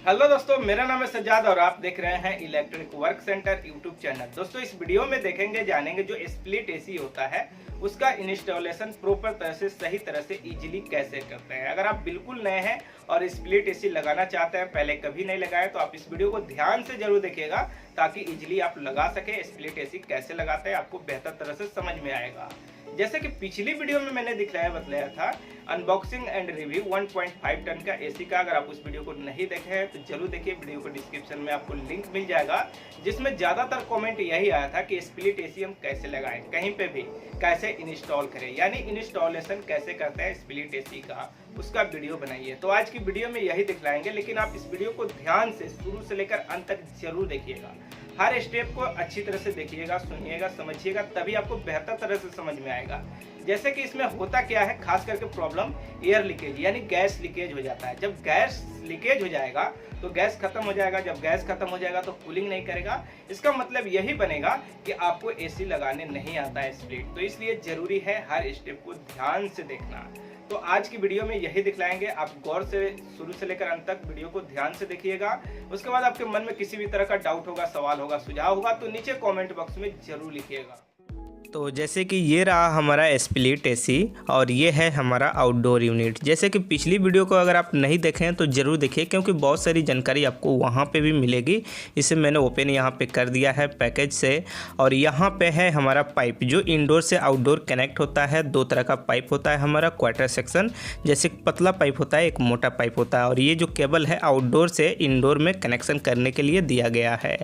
Hello दोस्तों, मेरा नाम है सज्जाद और आप देख रहे हैं electronic work centre YouTube channel. दोस्तों, इस वीडियो में देखेंगे जानेंगे जो स्प्लिट एसी होता है उसका इंस्टॉलेशन प्रॉपर तरह से सही तरह से इजीली कैसे करते हैं। अगर आप बिल्कुल नए हैं और स्प्लिट एसी लगाना चाहते हैं, पहले कभी नहीं लगाए, तो आप इस वीडियो को ध्यान से जरूर देखिएगा ताकि इजीली आप लगा सके। स्प्लिट एसी कैसे लगाते हैं आपको बेहतर तरह से समझ में आएगा। जैसे कि पिछली वीडियो में मैंने बताया था अनबॉक्सिंग एंड रिव्यू 1.5 टन का एसी का। अगर आप उस वीडियो को नहीं देखे हैं तो जरूर देखिए, वीडियो को डिस्क्रिप्शन में आपको लिंक मिल जाएगा, जिसमें ज्यादातर कमेंट यही आया था कि स्प्लिट एसी हम कैसे लगाएं, कहीं पे भी कैसे इंस्टॉल करें, यानी इंस्टॉलेशन कैसे करते हैं स्प्लिट एसी का, उसका वीडियो बनाइए। तो आज की वीडियो में यही दिखलाएंगे, लेकिन आप इस वीडियो को ध्यान से शुरू से लेकर अंत तक जरूर देखिएगा। हर स्टेप को अच्छी तरह से देखिएगा, सुनिएगा, समझिएगा, तभी आपको बेहतर तरह से समझ में आएगा। जैसे कि इसमें होता क्या है, खास करके प्रॉब्लम एयर लीकेज यानी गैस लीकेज हो जाता है। जब गैस लीकेज हो जाएगा तो गैस खत्म हो जाएगा, जब गैस खत्म हो जाएगा तो कूलिंग नहीं करेगा। इसका मतलब यही बनेगा कि आपको एसी लगाने नहीं आता है स्प्लिट। तो इसलिए जरूरी है हर स्टेप को ध्यान से देखना। तो आज की वीडियो में यही दिखलाएंगे, आप गौर से शुरू से लेकर अंत तक वीडियो को ध्यान से देखिएगा। उसके बाद आपके मन में किसी भी तरह का डाउट होगा, सवाल होगा, सुझाव होगा तो नीचे कमेंट बॉक्स में जरूर लिखिएगा। तो जैसे कि ये रहा हमारा स्प्लिट एसी और ये है हमारा आउटडोर यूनिट। जैसे कि पिछली वीडियो को अगर आप नहीं देखें तो ज़रूर देखिए, क्योंकि बहुत सारी जानकारी आपको वहाँ पे भी मिलेगी। इसे मैंने ओपन यहाँ पे कर दिया है पैकेज से। और यहाँ पे है हमारा पाइप जो इंडोर से आउटडोर कनेक्ट होता है। दो तरह का पाइप होता है हमारा क्वार्टर सेक्शन, जैसे पतला पाइप होता है, एक मोटा पाइप होता है। और ये जो केबल है आउटडोर से इंडोर में कनेक्शन करने के लिए दिया गया है।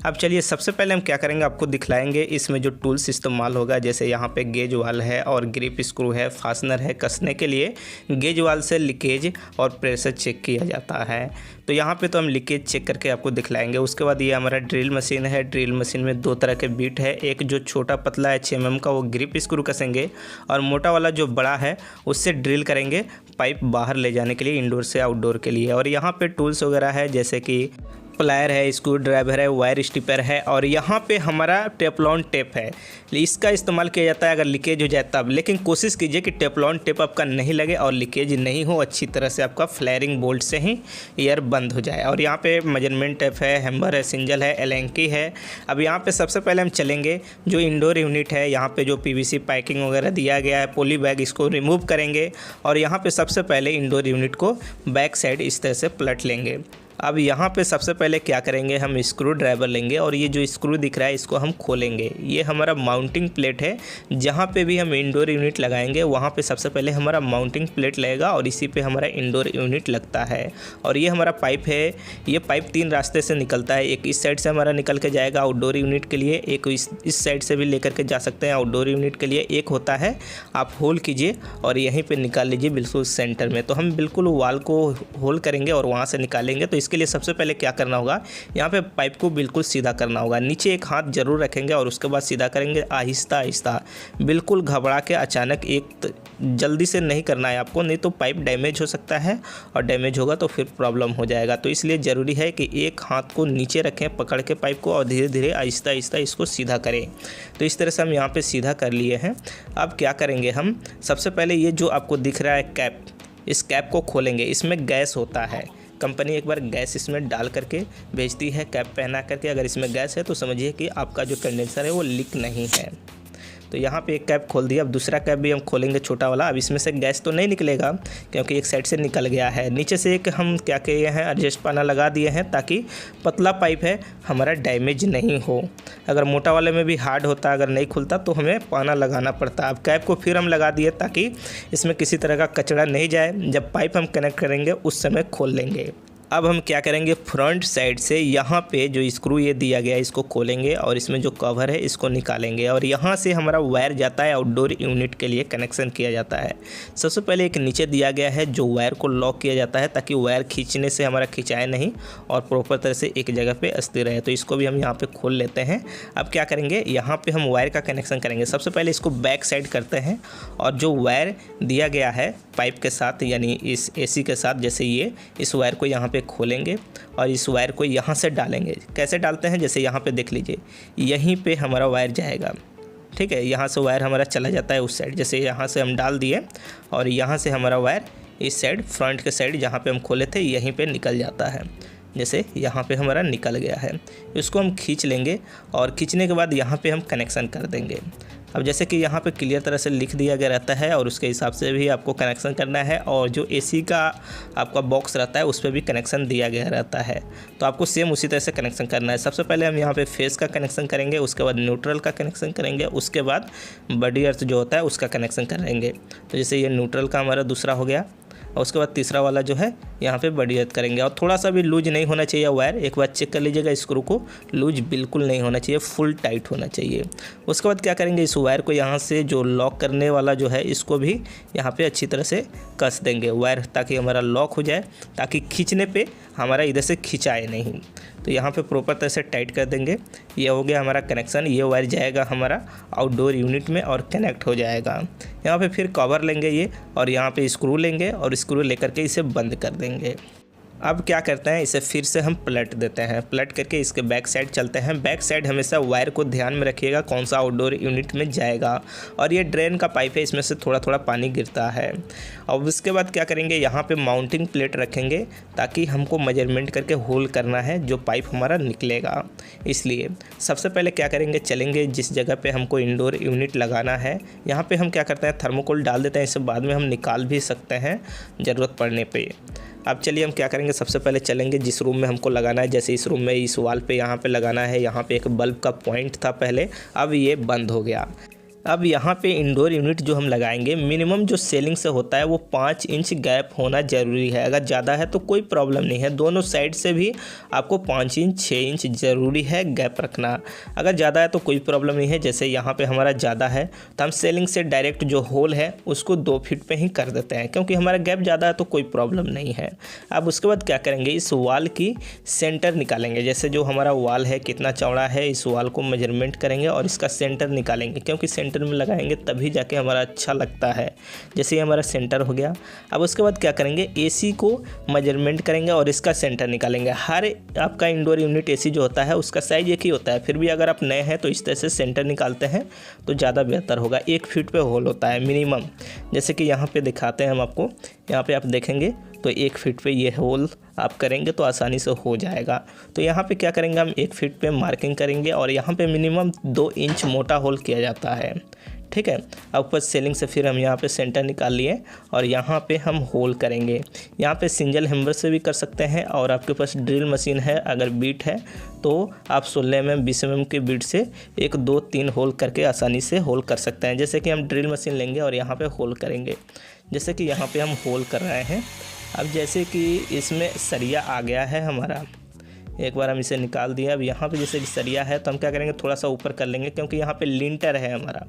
अब चलिए सबसे पहले हम क्या करेंगे, आपको दिखलाएंगे इसमें जो टूल्स इस्तेमाल होगा। जैसे यहाँ पे गेज वाल है और ग्रिप स्क्रू है, फास्टनर है कसने के लिए। गेज वाल से लीकेज और प्रेशर चेक किया जाता है। तो यहाँ पे तो हम लीकेज चेक करके आपको दिखलाएंगे। उसके बाद ये हमारा ड्रिल मशीन है। ड्रिल मशीन में दो तरह के बीट है, एक जो छोटा पतला है 6 mm का, वो ग्रिप स्क्रू कसेंगे, और मोटा वाला जो बड़ा है उससे ड्रिल करेंगे पाइप बाहर ले जाने के लिए, इंडोर से आउटडोर के लिए। और यहाँ पे टूल्स वगैरह है, जैसे कि प्लायर है, स्क्रू ड्राइवर है, वायर स्टिपर है, और यहाँ पे हमारा टेफ्लॉन टेप है। इसका इस्तेमाल किया जाता है अगर लीकेज हो जाए तब। लेकिन कोशिश कीजिए कि टेफ्लॉन टेप आपका नहीं लगे और लीकेज नहीं हो, अच्छी तरह से आपका फ्लेयरिंग बोल्ट से ही एयर बंद हो जाए। और यहाँ पे मेजरमेंट टेप है, हैमर है, सिंजल है, एलेंकी है। अब यहाँ पे सबसे पहले हम चलेंगे जो इंडोर यूनिट है, यहाँ पे जो पीवीसी पाइपिंग वगैरह दिया गया है, पॉली बैग, इसको रिमूव करेंगे। और यहाँ पे सबसे पहले इंडोर यूनिट को बैक साइड इस तरह से पलट लेंगे। अब यहाँ पे सबसे पहले क्या करेंगे, हम स्क्रू ड्राइवर लेंगे और ये जो स्क्रू दिख रहा है इसको हम खोलेंगे। ये हमारा माउंटिंग प्लेट है। जहाँ पे भी हम इंडोर यूनिट लगाएंगे वहाँ पे सबसे पहले हमारा माउंटिंग प्लेट लगेगा और इसी पे हमारा इंडोर यूनिट लगता है। और ये हमारा पाइप है। ये पाइप 3 रास्ते से निकलता है। एक इस साइड से हमारा निकल के जाएगा आउटडोर यूनिट के लिए, एक इस साइड से भी लेकर के जा सकते हैं आउटडोर यूनिट के लिए। एक होता है, आप होल कीजिए और यहीं पर निकाल लीजिए बिल्कुल सेंटर में। तो हम बिल्कुल वाल को होल करेंगे और वहाँ से निकालेंगे। तो इसके लिए सबसे पहले क्या करना होगा, यहाँ पे पाइप को बिल्कुल सीधा करना होगा। नीचे एक हाथ जरूर रखेंगे और उसके बाद सीधा करेंगे आहिस्ता आहिस्ता, बिल्कुल घबरा के अचानक जल्दी से नहीं करना है आपको, नहीं तो पाइप डैमेज हो सकता है और डैमेज होगा तो फिर प्रॉब्लम हो जाएगा। तो इसलिए ज़रूरी है कि एक हाथ को नीचे रखें पकड़ के पाइप को और धीरे धीरे आहिस्ता आहिस्ता इसको सीधा करें। तो इस तरह से हम यहाँ पर सीधा कर लिए हैं। अब क्या करेंगे, हम सबसे पहले ये जो आपको दिख रहा है कैप, इस कैप को खोलेंगे। इसमें गैस होता है, कंपनी एक बार गैस इसमें डाल करके भेजती है कैप पहना करके। अगर इसमें गैस है तो समझिए कि आपका जो कंडेंसर है वो लीक नहीं है। तो यहाँ पे एक कैप खोल दिया। अब दूसरा कैप भी हम खोलेंगे, छोटा वाला। अब इसमें से गैस तो नहीं निकलेगा क्योंकि एक साइड से निकल गया है। नीचे से एक हम क्या किए हैं, एडजस्ट पाना लगा दिए हैं ताकि पतला पाइप है हमारा डैमेज नहीं हो। अगर मोटा वाले में भी हार्ड होता, अगर नहीं खुलता तो हमें पाना लगाना पड़ता। अब कैप को फिर हम लगा दिए ताकि इसमें किसी तरह का कचरा नहीं जाए। जब पाइप हम कनेक्ट करेंगे उस समय खोल लेंगे। अब हम क्या करेंगे, फ्रंट साइड से यहाँ पे जो स्क्रू ये दिया गया है इसको खोलेंगे और इसमें जो कवर है इसको निकालेंगे। और यहाँ से हमारा वायर जाता है आउटडोर यूनिट के लिए, कनेक्शन किया जाता है। सबसे पहले एक नीचे दिया गया है जो वायर को लॉक किया जाता है ताकि वायर खींचने से हमारा खिंचाए नहीं और प्रॉपर तरह से एक जगह पे स्थिर रहे। तो इसको भी हम यहाँ पे खोल लेते हैं। अब क्या करेंगे, यहाँ पे हम वायर का कनेक्शन करेंगे। सबसे पहले इसको बैक साइड करते हैं और जो वायर दिया गया है पाइप के साथ यानी इस एसी के साथ, जैसे ये, इस वायर को यहाँ पे खोलेंगे और इस वायर को यहाँ से डालेंगे। कैसे डालते हैं, जैसे यहाँ पे देख लीजिए, यहीं पे हमारा वायर जाएगा। ठीक है, यहाँ से वायर हमारा चला जाता है उस साइड। जैसे यहाँ से हम डाल दिए और यहाँ से हमारा वायर इस साइड, फ्रंट के साइड जहाँ पे हम खोले थे, यहीं पे निकल जाता है। जैसे यहाँ पे हमारा निकल गया है। इसको हम खींच लेंगे और खींचने के बाद यहाँ पे हम कनेक्शन कर देंगे। अब जैसे कि यहाँ पे क्लियर तरह से लिख दिया गया रहता है और उसके हिसाब से भी आपको कनेक्शन करना है, और जो एसी का आपका बॉक्स रहता है उस पर भी कनेक्शन दिया गया रहता है, तो आपको सेम उसी तरह से कनेक्शन करना है। सबसे पहले हम यहाँ पे फेस का कनेक्शन करेंगे, उसके बाद न्यूट्रल का कनेक्शन करेंगे, उसके बाद बॉडी अर्थ जो होता है उसका कनेक्शन करेंगे। तो जैसे ये न्यूट्रल का हमारा दूसरा हो गया, और उसके बाद तीसरा वाला जो है यहाँ पे बॉडी अर्थ करेंगे। और थोड़ा सा भी लूज नहीं होना चाहिए वायर, एक बार चेक कर लीजिएगा, स्क्रू को लूज बिल्कुल नहीं होना चाहिए, फुल टाइट होना चाहिए। उसके बाद क्या करेंगे, इस वायर को यहाँ से जो लॉक करने वाला जो है इसको भी यहाँ पे अच्छी तरह से कस देंगे वायर, ताकि हमारा लॉक हो जाए, ताकि खींचने पे हमारा इधर से खिंचाए नहीं। तो यहाँ पे प्रॉपर तरह से टाइट कर देंगे। ये हो गया हमारा कनेक्शन। ये वायर जाएगा हमारा आउटडोर यूनिट में और कनेक्ट हो जाएगा। यहाँ पे फिर कवर लेंगे ये, और यहाँ पे स्क्रू लेंगे और स्क्रू लेकर के इसे बंद कर देंगे। अब क्या करते हैं, इसे फिर से हम पलट देते हैं। पलट करके इसके बैक साइड चलते हैं। बैक साइड हमेशा वायर को ध्यान में रखिएगा कौन सा आउटडोर यूनिट में जाएगा, और ये ड्रेन का पाइप है, इसमें से थोड़ा थोड़ा पानी गिरता है। और उसके बाद क्या करेंगे, यहाँ पे माउंटिंग प्लेट रखेंगे, ताकि हमको मेजरमेंट करके होल करना है जो पाइप हमारा निकलेगा। इसलिए सबसे पहले क्या करेंगे, चलेंगे जिस जगह पे हमको इंडोर यूनिट लगाना है, यहाँ पे हम क्या करते हैं, थर्मोकोल डाल देते हैं। इसे बाद में हम निकाल भी सकते हैं ज़रूरत पड़ने पे। अब चलिए हम क्या करेंगे, सबसे पहले चलेंगे जिस रूम में हमको लगाना है। जैसे इस रूम में इस वॉल पे यहाँ पे लगाना है, यहाँ पे एक बल्ब का पॉइंट था पहले, अब ये बंद हो गया। अब यहाँ पे इंडोर यूनिट जो हम लगाएंगे, मिनिमम जो सेलिंग से होता है वो 5 इंच गैप होना ज़रूरी है। अगर ज़्यादा है तो कोई प्रॉब्लम नहीं है, दोनों साइड से भी आपको 5 इंच 6 इंच ज़रूरी है गैप रखना। अगर ज़्यादा है तो कोई प्रॉब्लम नहीं है। जैसे यहाँ पे हमारा ज़्यादा है तो हम सेलिंग से डायरेक्ट जो होल है उसको 2 फीट पे ही कर देते हैं, क्योंकि हमारा गैप ज़्यादा है तो कोई प्रॉब्लम नहीं है। अब उसके बाद क्या करेंगे, इस वॉल की सेंटर निकालेंगे। जैसे जो हमारा वॉल है कितना चौड़ा है, इस वॉल को मेजरमेंट करेंगे और इसका सेंटर निकालेंगे, क्योंकि सेंटर में लगाएंगे तभी जाके हमारा अच्छा लगता है। जैसे ये हमारा सेंटर हो गया। अब उसके बाद क्या करेंगे, एसी को मेजरमेंट करेंगे और इसका सेंटर निकालेंगे। हर आपका इंडोर यूनिट एसी जो होता है उसका साइज एक ही होता है, फिर भी अगर आप नए हैं तो इस तरह से सेंटर निकालते हैं तो ज़्यादा बेहतर होगा। 1 फीट पे होल होता है मिनिमम, जैसे कि यहाँ पे दिखाते हैं हम आपको। यहाँ पे आप देखेंगे तो 1 फीट पे ये होल आप करेंगे तो आसानी से हो जाएगा। तो यहाँ पे क्या करेंगे, हम 1 फीट पे मार्किंग करेंगे और यहाँ पे मिनिमम 2 इंच मोटा होल किया जाता है। ठीक है। अब ऊपर सेलिंग से फिर हम यहाँ पे सेंटर निकाल लिए और यहाँ पे हम होल करेंगे। यहाँ पे सिंगल हैमर से भी कर सकते हैं, और आपके पास ड्रिल मशीन है, अगर बीट है तो आप 16 mm 20 mm के बीट से 1 2 3 होल करके आसानी से होल कर सकते हैं। जैसे कि हम ड्रिल मशीन लेंगे और यहाँ पे होल करेंगे, जैसे कि यहाँ पे हम होल कर रहे हैं। अब जैसे कि इसमें सरिया आ गया है हमारा, एक बार हम इसे निकाल दिया। अब यहाँ पे जैसे कि सरिया है तो हम क्या करेंगे, थोड़ा सा ऊपर कर लेंगे, क्योंकि यहाँ पे लिंटर है हमारा।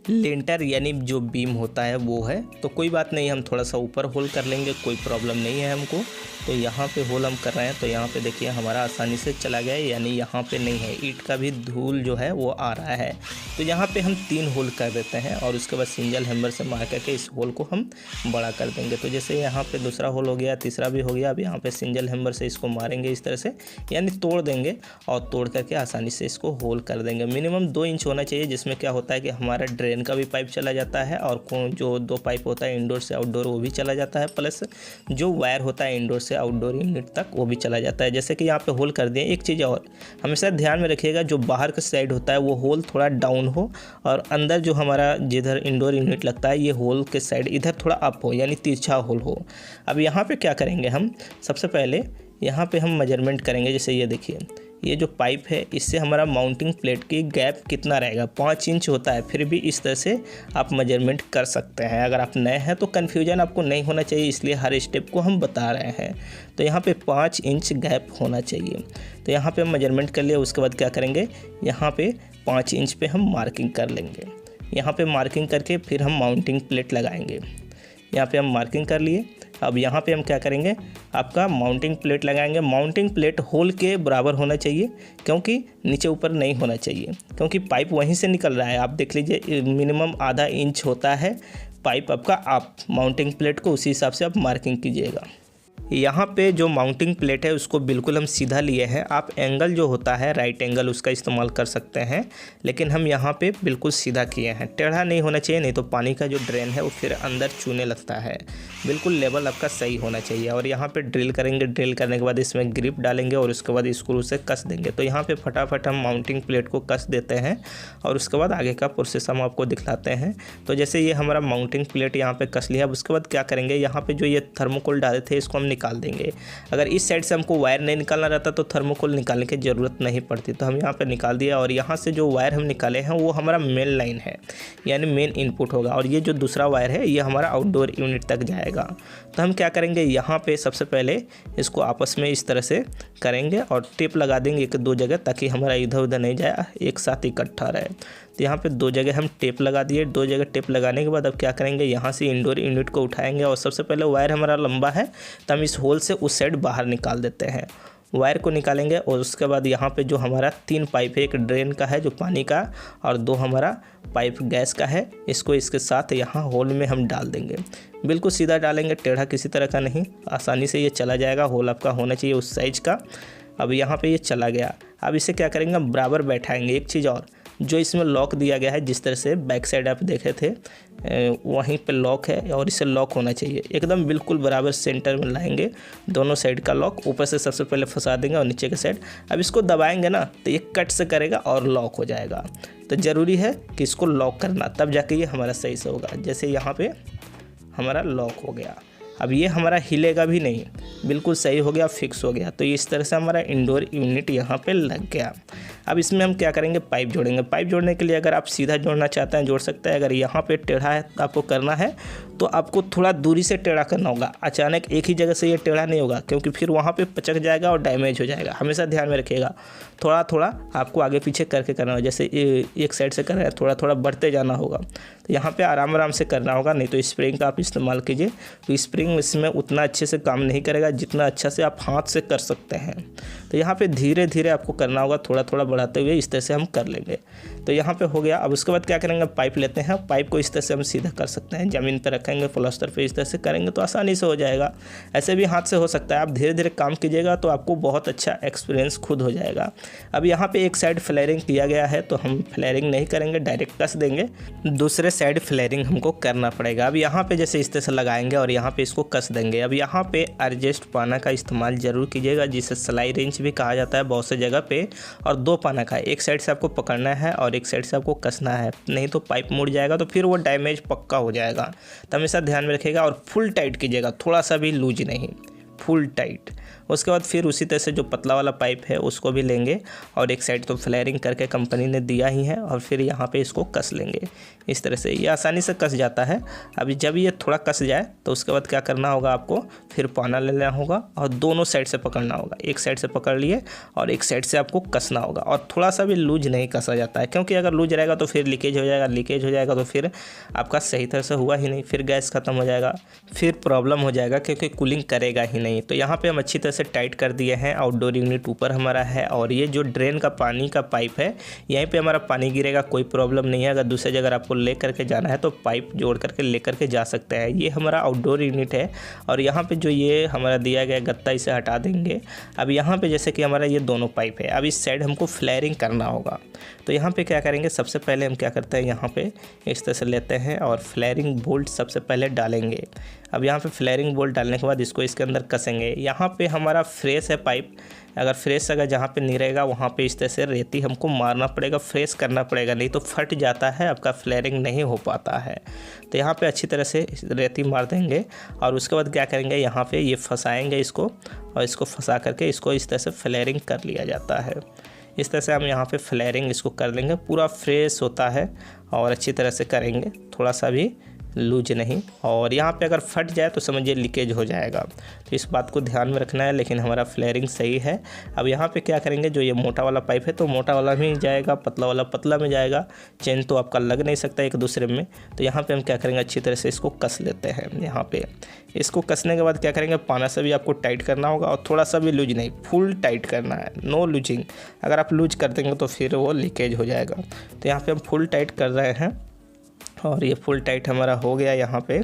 लिंटर यानी जो बीम होता है वो है, तो कोई बात नहीं, हम थोड़ा सा ऊपर होल कर लेंगे, कोई प्रॉब्लम नहीं है हमको। तो यहाँ पे होल हम कर रहे हैं तो यहाँ पे देखिए हमारा आसानी से चला गया, यानी यहाँ पे नहीं है, ईंट का भी धूल जो है वो आ रहा है। तो यहाँ पे हम 3 होल कर देते हैं और उसके बाद सिंगल हैमर से मार करके इस होल को हम बड़ा कर देंगे। तो जैसे यहाँ पे दूसरा होल हो गया, तीसरा भी हो गया। अब यहाँ पे सिंगल हैमर से इसको मारेंगे इस तरह से, यानी तोड़ देंगे, और तोड़ करके आसानी से इसको होल कर देंगे। मिनिमम 2 इंच होना चाहिए, जिसमें क्या होता है कि हमारा ड्रेन का भी पाइप चला जाता है, और जो 2 पाइप होता है इंडोर से आउटडोर वो भी चला जाता है, प्लस जो वायर होता है इंडोर से आउटडोर यूनिट तक वो भी चला जाता है। जैसे कि यहाँ पे होल कर दिए। एक चीज़ और हमेशा ध्यान में रखिएगा, जो बाहर का साइड होता है वो होल थोड़ा डाउन हो, और अंदर जो हमारा जिधर इंडोर यूनिट लगता है ये होल के साइड इधर थोड़ा अप हो, यानी तिरछा होल हो। अब यहाँ पे क्या करेंगे, हम सबसे पहले यहाँ पे हम मेजरमेंट करेंगे। जैसे ये देखिए, ये जो पाइप है इससे हमारा माउंटिंग प्लेट की गैप कितना रहेगा, 5 इंच होता है, फिर भी इस तरह से आप मेजरमेंट कर सकते हैं। अगर आप नए हैं तो कन्फ्यूजन आपको नहीं होना चाहिए, इसलिए हर स्टेप को हम बता रहे हैं। तो यहाँ पे 5 इंच गैप होना चाहिए। तो यहाँ पे हम मेजरमेंट कर लिए। उसके बाद क्या करेंगे, यहाँ पे 5 इंच पे हम मार्किंग कर लेंगे। यहाँ पे मार्किंग करके फिर हम माउंटिंग प्लेट लगाएंगे। यहाँ पे हम मार्किंग कर लिए। अब यहाँ पे हम क्या करेंगे, आपका माउंटिंग प्लेट लगाएंगे। माउंटिंग प्लेट होल के बराबर होना चाहिए, क्योंकि नीचे ऊपर नहीं होना चाहिए, क्योंकि पाइप वहीं से निकल रहा है। आप देख लीजिए मिनिमम आधा इंच होता है पाइप आपका। आप माउंटिंग प्लेट को उसी हिसाब से आप मार्किंग कीजिएगा। यहाँ पे जो माउंटिंग प्लेट है उसको बिल्कुल हम सीधा लिए हैं। आप एंगल जो होता है राइट एंगल उसका इस्तेमाल कर सकते हैं, लेकिन हम यहाँ पे बिल्कुल सीधा किए हैं। टेढ़ा नहीं होना चाहिए, नहीं तो पानी का जो ड्रेन है वो फिर अंदर चूने लगता है। बिल्कुल लेवल आपका सही होना चाहिए। और यहाँ पे ड्रिल करेंगे, ड्रिल करने के बाद इसमें ग्रिप डालेंगे और उसके बाद स्क्रू से कस देंगे। तो यहाँ पे फटाफट हम माउंटिंग प्लेट को कस देते हैं और उसके बाद आगे का प्रोसेस हम आपको दिखलाते हैं। तो जैसे ये हमारा माउंटिंग प्लेट यहाँ पे कस लिया, अब उसके बाद क्या करेंगे, यहाँ पे जो ये थर्मोकोल डाले थे इसको हम निकाल देंगे। अगर इस साइड से हमको वायर नहीं निकालना रहता तो थर्मोकोल निकालने की ज़रूरत नहीं पड़ती। तो हम यहाँ पे निकाल दिया और यहाँ से जो वायर हम निकाले हैं वो हमारा मेन लाइन है, यानी मेन इनपुट होगा। और ये जो दूसरा वायर है ये हमारा आउटडोर यूनिट तक जाएगा। तो हम क्या करेंगे, यहाँ पे सबसे पहले इसको आपस में इस तरह से करेंगे और टेप लगा देंगे एक दो जगह, ताकि हमारा इधर उधर नहीं जाए, एक साथ इकट्ठा रहे। तो यहाँ पे दो जगह हम टेप लगा दिए। दो जगह टेप लगाने के बाद अब क्या करेंगे, यहाँ से इंडोर यूनिट को उठाएंगे और सबसे पहले वायर हमारा लंबा है तो हम इस होल से उस साइड बाहर निकाल देते हैं। वायर को निकालेंगे और उसके बाद यहाँ पे जो हमारा 3 पाइप है, एक ड्रेन का है जो पानी का और 2 हमारा पाइप गैस का है, इसको इसके साथ यहाँ होल में हम डाल देंगे। बिल्कुल सीधा डालेंगे, टेढ़ा किसी तरह का नहीं, आसानी से ये चला जाएगा। होल आपका होना चाहिए उस साइज का। अब यहाँ पे ये चला गया। अब इसे क्या करेंगे, हम बराबर बैठाएंगे। एक चीज़ और, जो इसमें लॉक दिया गया है, जिस तरह से बैक साइड आप देखे थे वहीं पे लॉक है और इसे लॉक होना चाहिए एकदम बिल्कुल बराबर सेंटर में लाएंगे। दोनों साइड का लॉक ऊपर से सबसे पहले फंसा देंगे और नीचे के साइड अब इसको दबाएंगे ना तो ये कट से करेगा और लॉक हो जाएगा। तो ज़रूरी है कि इसको लॉक करना, तब जाके ये हमारा सही से होगा। जैसे यहाँ पे हमारा लॉक हो गया, अब ये हमारा हिलेगा भी नहीं, बिल्कुल सही हो गया, फिक्स हो गया। तो इस तरह से हमारा इंडोर यूनिट यहाँ पे लग गया। अब इसमें हम क्या करेंगे, पाइप जोड़ेंगे। पाइप जोड़ने के लिए अगर आप सीधा जोड़ना चाहते हैं जोड़ सकते हैं। अगर यहाँ पे टेढ़ा है आपको करना है तो आपको थोड़ा दूरी से टेढ़ा करना होगा। अचानक एक ही जगह से ये टेढ़ा नहीं होगा, क्योंकि फिर वहाँ पे पचक जाएगा और डैमेज हो जाएगा। हमेशा ध्यान में रखिएगा, थोड़ा थोड़ा आपको आगे पीछे करके करना होगा। जैसे एक साइड से कर रहे हैं, थोड़ा थोड़ा बढ़ते जाना होगा। तो यहाँ पे आराम आराम से करना होगा, नहीं तो स्प्रिंग का आप इस्तेमाल कीजिए। तो स्प्रिंग इसमें उतना अच्छे से काम नहीं करेगा जितना अच्छा से आप हाथ से कर सकते हैं। तो यहाँ पे धीरे धीरे आपको करना होगा, थोड़ा थोड़ा बढ़ाते हुए इस तरह से हम कर लेंगे। तो यहाँ पे हो गया। अब उसके बाद क्या करेंगे, पाइप लेते हैं। पाइप को इस तरह से हम सीधा कर सकते हैं, ज़मीन पर रखेंगे, प्लास्टर पे इस तरह से करेंगे तो आसानी से हो जाएगा। ऐसे भी हाथ से हो सकता है। आप धीरे धीरे काम कीजिएगा तो आपको बहुत अच्छा एक्सपीरियंस खुद हो जाएगा। अब यहाँ पे एक साइड फ्लेयरिंग किया गया है तो हम फ्लेयरिंग नहीं करेंगे, डायरेक्ट कस देंगे। दूसरे साइड फ्लेयरिंग हमको करना पड़ेगा। अब यहाँ पे जैसे इस तरह से लगाएंगे और यहाँ पे इसको कस देंगे। अब यहाँ पे एडजस्ट पाना का इस्तेमाल जरूर कीजिएगा, जिसे सिलाई रेंच भी कहा जाता है बहुत से जगह पे। और 2 पाना का, एक साइड से आपको पकड़ना है और एक साइड से आपको कसना है, नहीं तो पाइप मुड़ जाएगा तो फिर वो डैमेज पक्का हो जाएगा। तो हमेशा ध्यान में रखिएगा और फुल टाइट कीजिएगा, थोड़ा सा भी लूज नहीं, फुल टाइट। उसके बाद फिर उसी तरह से जो पतला वाला पाइप है उसको भी लेंगे और एक साइड तो फ्लेयरिंग करके कंपनी ने दिया ही है और फिर यहाँ पे इसको कस लेंगे। इस तरह से ये आसानी से कस जाता है। अभी जब ये थोड़ा कस जाए तो उसके बाद क्या करना होगा, आपको फिर पाना ले लेना होगा और दोनों साइड से पकड़ना होगा। एक साइड से पकड़ लिए और एक साइड से आपको कसना होगा। और थोड़ा सा भी लूज नहीं कसा जाता है, क्योंकि अगर लूज रहेगा तो फिर लीकेज हो जाएगा। लीकेज हो जाएगा तो फिर आपका सही तरह से हुआ ही नहीं, फिर गैस ख़त्म हो जाएगा, फिर प्रॉब्लम हो जाएगा, क्योंकि कूलिंग करेगा ही नहीं। तो यहाँ पर हम अच्छी तरह से टाइट कर दिए हैं। आउटडोर यूनिट ऊपर हमारा है और ये जो ड्रेन का पानी का पाइप है यहीं पे हमारा पानी गिरेगा, कोई प्रॉब्लम नहीं है। अगर दूसरी जगह आपको ले करके जाना है तो पाइप जोड़ करके ले करके जा सकते हैं। ये हमारा आउटडोर यूनिट है और यहाँ पे जो ये हमारा दिया गया गत्ता इसे हटा देंगे। अब यहाँ पे जैसे कि हमारा ये दोनों पाइप है, अब इस साइड हमको फ्लेयरिंग करना होगा। तो यहाँ पे क्या करेंगे, सबसे पहले हम क्या करते हैं, यहाँ पे इस तरह से लेते हैं और फ्लेयरिंग बोल्ट सबसे पहले डालेंगे। अब यहाँ पे फ्लेयरिंग बोल्ट डालने के बाद इसको इसके अंदर कसेंगे। यहाँ पे हमारा फ्रेश है पाइप, अगर फ्रेश अगर जहाँ पे नहीं रहेगा वहाँ पे इस तरह से रेती हमको मारना पड़ेगा, फ्रेश करना पड़ेगा, नहीं तो फट जाता है, आपका फ्लेयरिंग नहीं हो पाता है। तो यहाँ पे अच्छी तरह से रेती मार देंगे और उसके बाद क्या करेंगे, यहाँ पे ये फंसाएंगे इसको और इसको फंसा करके इसको इस तरह से फ्लेयरिंग कर लिया जाता है। इस तरह से हम यहाँ पे फ्लेयरिंग इसको कर लेंगे, पूरा फ्रेश होता है और अच्छी तरह से करेंगे, थोड़ा सा भी लूज नहीं। और यहाँ पे अगर फट जाए तो समझिए लीकेज हो जाएगा, तो इस बात को ध्यान में रखना है। लेकिन हमारा फ्लेयरिंग सही है। अब यहाँ पे क्या करेंगे, जो ये मोटा वाला पाइप है तो मोटा वाला में जाएगा, पतला वाला पतला में जाएगा, चेन तो आपका लग नहीं सकता एक दूसरे में। तो यहाँ पे हम क्या करेंगे, अच्छी तरह से इसको कस लेते हैं। यहाँ पे इसको कसने के बाद क्या करेंगे, पाना से भी आपको टाइट करना होगा और थोड़ा सा भी लूज नहीं, फुल टाइट करना है, नो लूजिंग। अगर आप लूज कर देंगे तो फिर वो लीकेज हो जाएगा। तो यहाँ पर हम फुल टाइट कर रहे हैं और ये फुल टाइट हमारा हो गया। यहाँ पे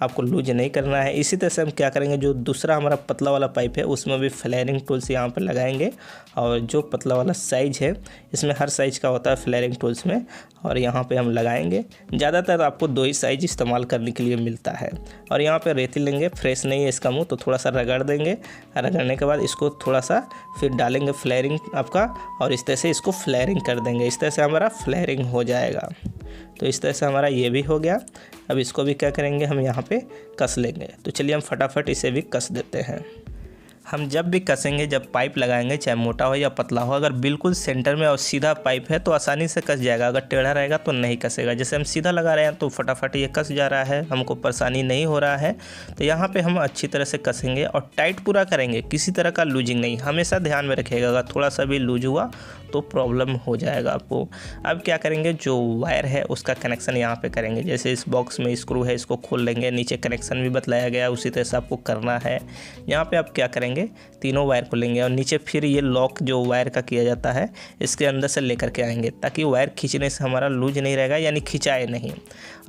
आपको लूज नहीं करना है। इसी तरह से हम क्या करेंगे, जो दूसरा हमारा पतला वाला पाइप है उसमें भी फ्लेयरिंग टूल्स यहाँ पे लगाएंगे। और जो पतला वाला साइज़ है इसमें हर साइज़ का होता है फ्लेयरिंग टूल्स में, और यहाँ पे हम लगाएंगे। ज़्यादातर आपको 2 ही साइज इस्तेमाल करने के लिए मिलता है। और यहाँ पे रेती लेंगे, फ्रेश नहीं है इसका मुँह, तो थोड़ा सा रगड़ देंगे। रगड़ने के बाद इसको थोड़ा सा फिर डालेंगे फ्लेयरिंग आपका, और इस तरह से इसको फ्लेयरिंग कर देंगे। इस तरह से हमारा फ्लेयरिंग हो जाएगा। तो इस तरह से हमारा ये भी हो गया। अब इसको भी क्या करेंगे, हम यहाँ पे कस लेंगे। तो चलिए हम फटाफट इसे भी कस देते हैं। हम जब भी कसेंगे, जब पाइप लगाएंगे, चाहे मोटा हो या पतला हो, अगर बिल्कुल सेंटर में और सीधा पाइप है तो आसानी से कस जाएगा। अगर टेढ़ा रहेगा तो नहीं कसेगा। जैसे हम सीधा लगा रहे हैं तो फटाफट ये कस जा रहा है, हमको परेशानी नहीं हो रहा है। तो यहाँ पे हम अच्छी तरह से कसेंगे और टाइट पूरा करेंगे, किसी तरह का लूजिंग नहीं। हमेशा ध्यान में रखिएगा, अगर थोड़ा सा भी लूज हुआ तो प्रॉब्लम हो जाएगा आपको। अब क्या करेंगे, जो वायर है उसका कनेक्शन यहाँ पे करेंगे। जैसे इस बॉक्स में स्क्रू है, इसको खोल लेंगे। नीचे कनेक्शन भी बतलाया गया, उसी तरह से आपको करना है। यहाँ पे आप क्या करेंगे, तीनों वायर खोलेंगे और नीचे फिर ये लॉक जो वायर का किया जाता है इसके अंदर से लेकर के आएंगे, ताकि वायर खींचने से हमारा लूज नहीं रहेगा, यानी खिंचाए नहीं।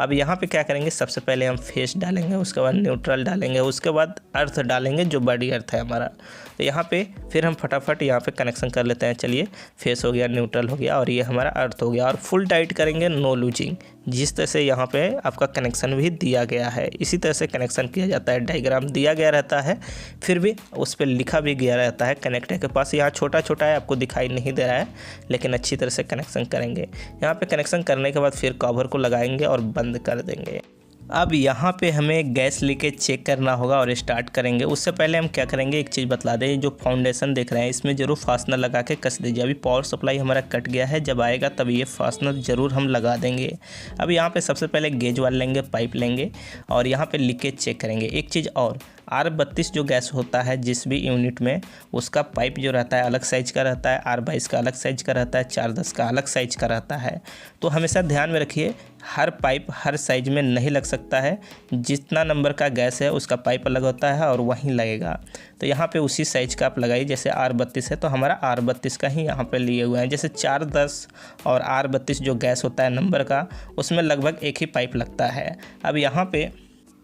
अब यहाँ पे क्या करेंगे, सबसे पहले हम फेस डालेंगे, उसके बाद न्यूट्रल डालेंगे, उसके बाद अर्थ डालेंगे जो बॉडी अर्थ है हमारा। तो यहाँ पे फिर हम फटाफट यहाँ पे कनेक्शन कर लेते हैं। चलिए, फेस हो गया, न्यूट्रल हो गया और ये हमारा अर्थ हो गया। और फुल टाइट करेंगे, नो लूजिंग, जिस तरह से यहाँ पे आपका कनेक्शन भी दिया गया है इसी तरह से कनेक्शन किया जाता है। डायग्राम दिया गया रहता है, फिर भी उस पर लिखा भी गया रहता है कनेक्टर के पास। यहाँ छोटा छोटा है, आपको दिखाई नहीं दे रहा है, लेकिन अच्छी तरह से कनेक्शन करेंगे। यहाँ पे कनेक्शन करने के बाद फिर कवर को लगाएंगे और बंद कर देंगे। अब यहाँ पे हमें गैस लीकेज चेक करना होगा और स्टार्ट करेंगे। उससे पहले हम क्या करेंगे, एक चीज़ बतला दें, जो फाउंडेशन देख रहे हैं इसमें ज़रूर फास्टनर लगा के कस दीजिए। अभी पावर सप्लाई हमारा कट गया है, जब आएगा तब ये फास्टनर ज़रूर हम लगा देंगे। अब यहाँ पे सबसे पहले गेज वाल लेंगे, पाइप लेंगे और यहाँ पे लीकेज चेक करेंगे। एक चीज़ और, R32 जो गैस होता है जिस भी यूनिट में, उसका पाइप जो रहता है अलग साइज का रहता है, R22 का अलग साइज का रहता है, 410 का अलग साइज का रहता है। तो हमेशा ध्यान में रखिए, हर पाइप हर साइज में नहीं लग सकता है। जितना नंबर का गैस है उसका पाइप अलग होता है और वहीं लगेगा। तो यहाँ पे उसी साइज का आप लगाइए। जैसे R32 है तो हमारा R32 का ही यहाँ पे लिए हुए हैं। जैसे 410 और R32 जो गैस होता है नंबर का, उसमें लगभग एक ही पाइप लगता है। अब यहाँ पे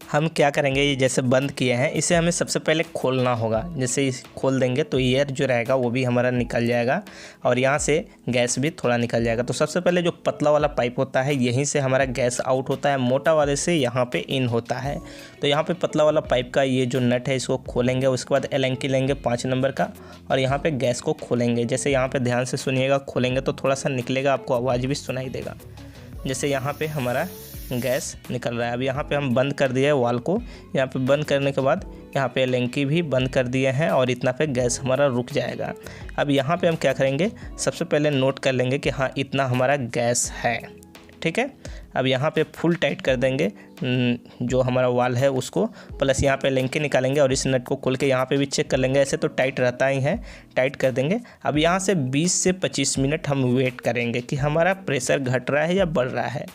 हम क्या करेंगे, ये जैसे बंद किए हैं इसे हमें सबसे पहले खोलना होगा। जैसे इस खोल देंगे तो एयर जो रहेगा वो भी हमारा निकल जाएगा और यहाँ से गैस भी थोड़ा निकल जाएगा। तो सबसे पहले जो पतला वाला पाइप होता है यहीं से हमारा गैस आउट होता है, मोटा वाले से यहाँ पे इन होता है। तो यहाँ पे पतला वाला पाइप का ये जो नट है इसको खोलेंगे। उसके बाद एलेंकी लेंगे 5 नंबर का और यहाँ पे गैस को खोलेंगे। जैसे यहाँ पे ध्यान से सुनिएगा, खोलेंगे तो थोड़ा सा निकलेगा, आपको आवाज़ भी सुनाई देगा। जैसे यहाँ पे हमारा गैस निकल रहा है। अब यहाँ पे हम बंद कर दिए वाल को। यहाँ पे बंद करने के बाद यहाँ पे एलेंकी भी बंद कर दिए हैं और इतना पे गैस हमारा रुक जाएगा। अब यहाँ पे हम क्या करेंगे, सबसे पहले नोट कर लेंगे कि हाँ इतना हमारा गैस है, ठीक है। अब यहाँ पे फुल टाइट कर देंगे जो हमारा वाल है उसको, प्लस यहाँ पे एलेंकी निकालेंगे और इस नट को खोल के यहाँ पे भी चेक कर लेंगे। ऐसे तो टाइट रहता ही है, टाइट कर देंगे। अब यहाँ से 20 से 25 मिनट हम वेट करेंगे कि हमारा प्रेशर घट रहा है या बढ़ रहा है।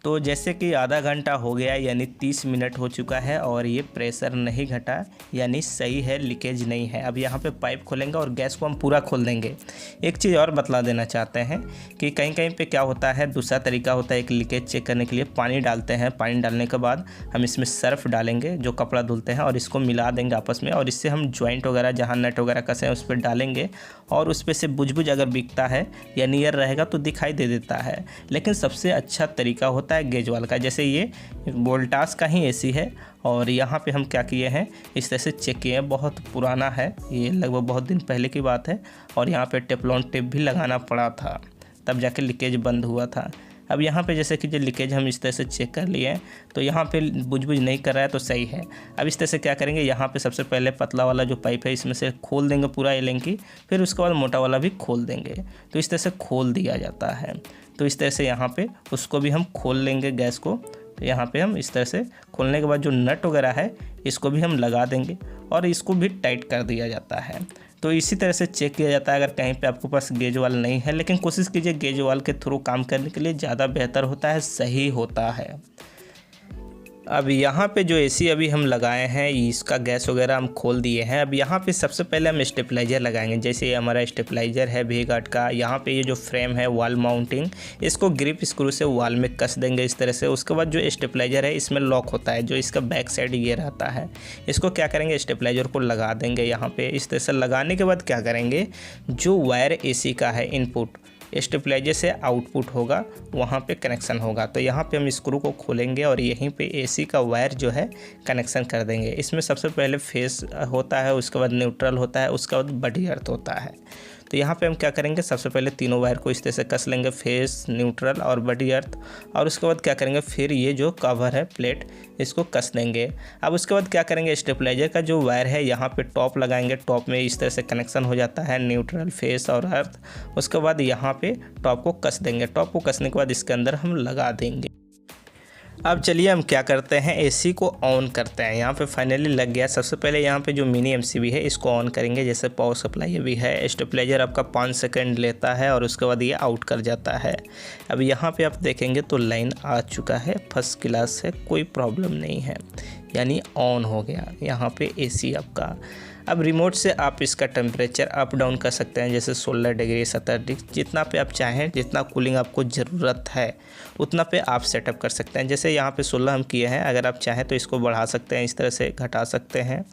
तो जैसे कि आधा घंटा हो गया, यानी 30 मिनट हो चुका है और ये प्रेशर नहीं घटा, यानी सही है, लीकेज नहीं है। अब यहाँ पे पाइप खोलेंगे और गैस को हम पूरा खोल देंगे। एक चीज़ और बतला देना चाहते हैं कि कहीं कहीं पे क्या होता है, दूसरा तरीका होता है एक लीकेज चेक करने के लिए। पानी डालते हैं, पानी डालने के बाद हम इसमें सर्फ डालेंगे जो कपड़ा धुलते हैं और इसको मिला देंगे आपस में, और इससे हम जॉइंट वगैरह जहाँ नट वगैरह कसे हैं उस पर डालेंगे और उस पर से बुझ अगर बिकता है या नियर रहेगा तो दिखाई दे देता है। लेकिन सबसे अच्छा तरीका होता है गेज वाल का। जैसे ये वोल्टास का ही एसी है और यहाँ पे हम क्या किए हैं, इस तरह से चेक किए हैं। बहुत पुराना है ये, लगभग बहुत दिन पहले की बात है और यहाँ पे टेफ्लॉन टेप भी लगाना पड़ा था, तब जाके लीकेज बंद हुआ था। अब यहाँ पे जैसे कि जो लीकेज हम इस तरह से चेक कर लिए हैं तो यहाँ पे बुझ नहीं कर रहा है तो सही है। अब इस तरह से क्या करेंगे, यहाँ पे सबसे पहले पतला वाला जो पाइप है इसमें से खोल देंगे पूरा एलेंकी, फिर उसके बाद मोटा वाला भी खोल देंगे। तो इस तरह से खोल दिया जाता है। तो इस तरह से यहाँ पे उसको भी हम खोल लेंगे गैस को। तो यहाँ पे हम इस तरह से खोलने के बाद जो नट वगैरह है इसको भी हम लगा देंगे और इसको भी टाइट कर दिया जाता है। तो इसी तरह से चेक किया जाता है। अगर कहीं पे आपके पास गेज वाल नहीं है, लेकिन कोशिश कीजिए गेज वाल के थ्रू काम करने के लिए, ज़्यादा बेहतर होता है, सही होता है। अब यहाँ पे जो एसी अभी हम लगाए हैं इसका गैस वगैरह हम खोल दिए हैं। अब यहाँ पे सबसे पहले हम स्टेबलाइज़र लगाएंगे। जैसे ये हमारा स्टेबलाइज़र है वी-गार्ड का। यहाँ पे ये जो फ्रेम है वॉल माउंटिंग, इसको ग्रिप स्क्रू से वॉल में कस देंगे इस तरह से। उसके बाद जो स्टेबलाइज़र है इसमें लॉक होता है, जो इसका बैक साइड ये रहता है। इसको क्या करेंगे, स्टेबलाइज़र को लगा देंगे यहाँ पर इस तरह से। लगाने के बाद क्या करेंगे, जो वायर एसी का है इनपुट स्टेबलाइजर से आउटपुट होगा वहाँ पे कनेक्शन होगा। तो यहाँ पे हम स्क्रू को खोलेंगे और यहीं पे एसी का वायर जो है कनेक्शन कर देंगे। इसमें सबसे पहले फेस होता है, उसके बाद न्यूट्रल होता है, उसके बाद बॉडी अर्थ होता है। तो यहाँ पे हम क्या करेंगे, सबसे पहले तीनों वायर को इस तरह से कस लेंगे, फेस, न्यूट्रल और बॉडी अर्थ। और उसके बाद क्या करेंगे, फिर ये जो कवर है प्लेट इसको कस देंगे। अब उसके बाद क्या करेंगे, स्टेबलाइजर का जो वायर है यहाँ पे टॉप लगाएंगे। टॉप में इस तरह से कनेक्शन हो जाता है न्यूट्रल, फेस और अर्थ। उसके बाद यहाँ पे टॉप को कस देंगे। टॉप को कसने के बाद इसके अंदर हम लगा देंगे। अब चलिए हम क्या करते हैं, एसी को ऑन करते हैं। यहाँ पे फाइनली लग गया। सबसे पहले यहाँ पे जो मिनी एमसीबी है इसको ऑन करेंगे। जैसे पावर सप्लाई भी है, स्टेबलाइजर आपका 5 सेकंड लेता है और उसके बाद ये आउट कर जाता है। अब यहाँ पे आप देखेंगे तो लाइन आ चुका है, फर्स्ट क्लास है, कोई प्रॉब्लम नहीं है, यानी ऑन हो गया यहाँ पे एसी आपका। अब रिमोट से आप इसका टेम्परेचर अप डाउन कर सकते हैं, जैसे 16 डिग्री, 17 डिग्री, जितना पे आप चाहें, जितना कूलिंग आपको ज़रूरत है उतना पे आप सेटअप कर सकते हैं। जैसे यहाँ पे 16 हम किए हैं, अगर आप चाहें तो इसको बढ़ा सकते हैं, इस तरह से घटा सकते हैं।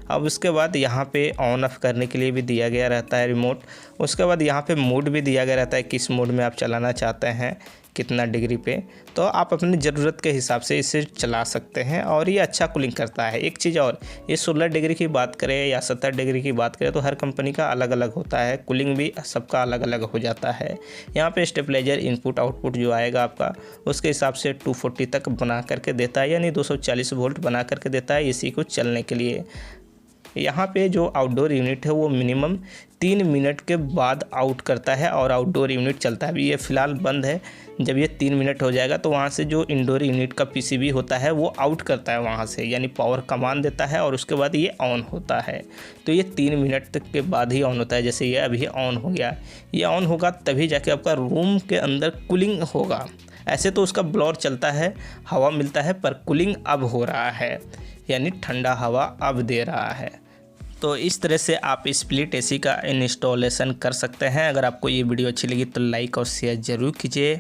अब उसके बाद यहाँ पे ऑन ऑफ करने के लिए भी दिया गया रहता है रिमोट। उसके बाद यहाँ पे मोड भी दिया गया रहता है, किस मोड में आप चलाना चाहते हैं, कितना डिग्री पे। तो आप अपनी ज़रूरत के हिसाब से इसे चला सकते हैं और ये अच्छा कूलिंग करता है। एक चीज़ और, ये 16 डिग्री की बात करें या 70 डिग्री की बात करें तो हर कंपनी का अलग अलग होता है, कूलिंग भी सबका अलग अलग हो जाता है। यहाँ पे स्टेबलाइजर इनपुट आउटपुट जो आएगा आपका उसके हिसाब से 240 तक बना करके देता है, यानी 240 वोल्ट बना करके देता है इसी को चलने के लिए। यहाँ पे जो आउटडोर यूनिट है वो मिनिमम 3 मिनट के बाद आउट करता है और आउटडोर यूनिट चलता है। अभी ये फ़िलहाल बंद है, जब ये 3 मिनट हो जाएगा तो वहाँ से जो इंडोर यूनिट का पीसीबी होता है वो आउट करता है वहाँ से, यानी पावर कमान देता है और उसके बाद ये ऑन होता है। तो ये 3 मिनट तक के बाद ही ऑन होता है। जैसे ये अभी ऑन हो गया, ये ऑन होगा तभी जाके आपका रूम के अंदर कूलिंग होगा। ऐसे तो उसका ब्लोअर चलता है, हवा मिलता है, पर कूलिंग अब हो रहा है, यानी ठंडा हवा अब दे रहा है। तो इस तरह से आप स्प्लिट एसी का इंस्टॉलेशन कर सकते हैं। अगर आपको ये वीडियो अच्छी लगी तो लाइक और शेयर ज़रूर कीजिए।